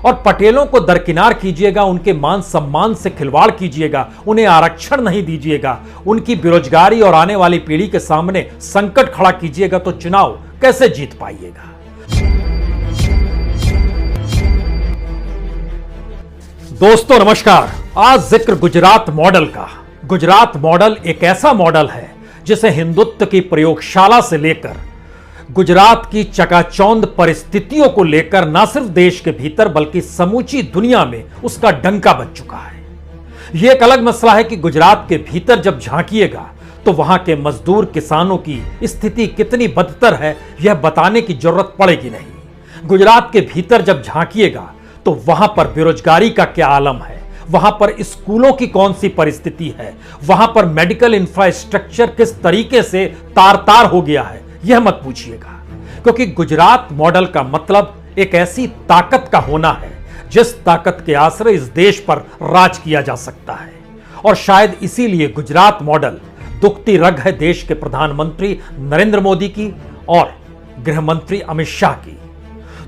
और पटेलों को दरकिनार कीजिएगा, उनके मान सम्मान से खिलवाड़ कीजिएगा, उन्हें आरक्षण नहीं दीजिएगा, उनकी बेरोजगारी और आने वाली पीढ़ी के सामने संकट खड़ा कीजिएगा, तो चुनाव कैसे जीत पाइएगा। दोस्तों नमस्कार। आज जिक्र गुजरात मॉडल का। गुजरात मॉडल एक ऐसा मॉडल है जिसे हिंदुत्व की प्रयोगशाला से लेकर गुजरात की चकाचौंध परिस्थितियों को लेकर न सिर्फ देश के भीतर बल्कि समूची दुनिया में उसका डंका बज चुका है। यह एक अलग मसला है कि गुजरात के भीतर जब झांकिएगा तो वहां के मजदूर किसानों की स्थिति कितनी बदतर है यह बताने की जरूरत पड़ेगी नहीं। गुजरात के भीतर जब झांकिएगा तो वहां पर बेरोजगारी का क्या आलम है, वहां पर स्कूलों की कौन सी परिस्थिति है, वहां पर मेडिकल इंफ्रास्ट्रक्चर किस तरीके से तार तार हो गया है, यह मत पूछिएगा। क्योंकि गुजरात मॉडल का मतलब एक ऐसी ताकत का होना है जिस ताकत के आश्रय इस देश पर राज किया जा सकता है। और शायद इसीलिए गुजरात मॉडल दुखती रग है देश के प्रधानमंत्री नरेंद्र मोदी की और गृह मंत्री अमित शाह की।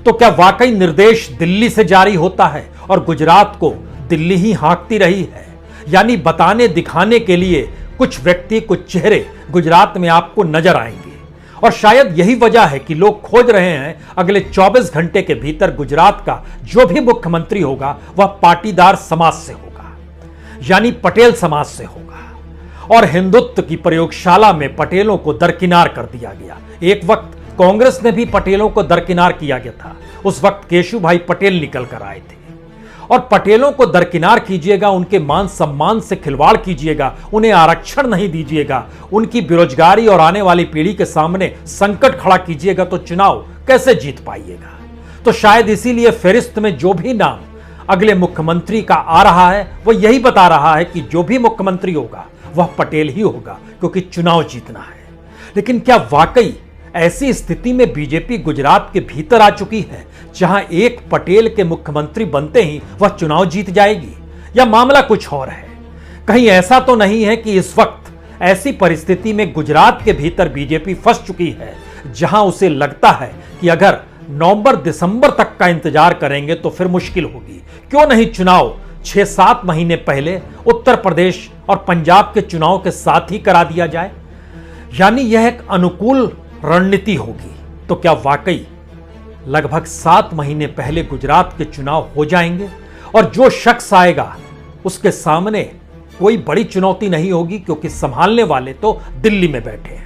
तो क्या वाकई निर्देश दिल्ली से जारी होता है और गुजरात को दिल्ली ही हाँकती रही है? यानी बताने दिखाने के लिए कुछ व्यक्ति, कुछ चेहरे गुजरात में आपको नजर आएंगे। और शायद यही वजह है कि लोग खोज रहे हैं अगले 24 घंटे के भीतर गुजरात का जो भी मुख्यमंत्री होगा वह पाटीदार समाज से होगा, यानी पटेल समाज से होगा। और हिंदुत्व की प्रयोगशाला में पटेलों को दरकिनार कर दिया गया। एक वक्त कांग्रेस ने भी पटेलों को दरकिनार किया गया था। उस वक्त केशुभाई पटेल निकल कर आए थे। और पटेलों को दरकिनार कीजिएगा, उनके मान सम्मान से खिलवाड़ कीजिएगा, उन्हें आरक्षण नहीं दीजिएगा, उनकी बेरोजगारी और आने वाली पीढ़ी के सामने संकट खड़ा कीजिएगा, तो चुनाव कैसे जीत पाइएगा। तो शायद इसीलिए फहरिस्त में जो भी नाम अगले मुख्यमंत्री का आ रहा है वह यही बता रहा है कि जो भी मुख्यमंत्री होगा वह पटेल ही होगा, क्योंकि चुनाव जीतना है। लेकिन क्या वाकई ऐसी स्थिति में बीजेपी गुजरात के भीतर आ चुकी है जहां एक पटेल के मुख्यमंत्री बनते ही वह चुनाव जीत जाएगी, या मामला कुछ और है? कहीं ऐसा तो नहीं है कि इस वक्त ऐसी परिस्थिति में गुजरात के भीतर बीजेपी फंस चुकी है जहां उसे लगता है कि अगर नवंबर दिसंबर तक का इंतजार करेंगे तो फिर मुश्किल होगी। क्यों नहीं चुनाव 6-7 महीने पहले उत्तर प्रदेश और पंजाब के चुनाव के साथ ही करा दिया जाए? यानी यह एक अनुकूल रणनीति होगी। तो क्या वाकई लगभग 7 महीने पहले गुजरात के चुनाव हो जाएंगे और जो शख्स आएगा उसके सामने कोई बड़ी चुनौती नहीं होगी, क्योंकि संभालने वाले तो दिल्ली में बैठे हैं।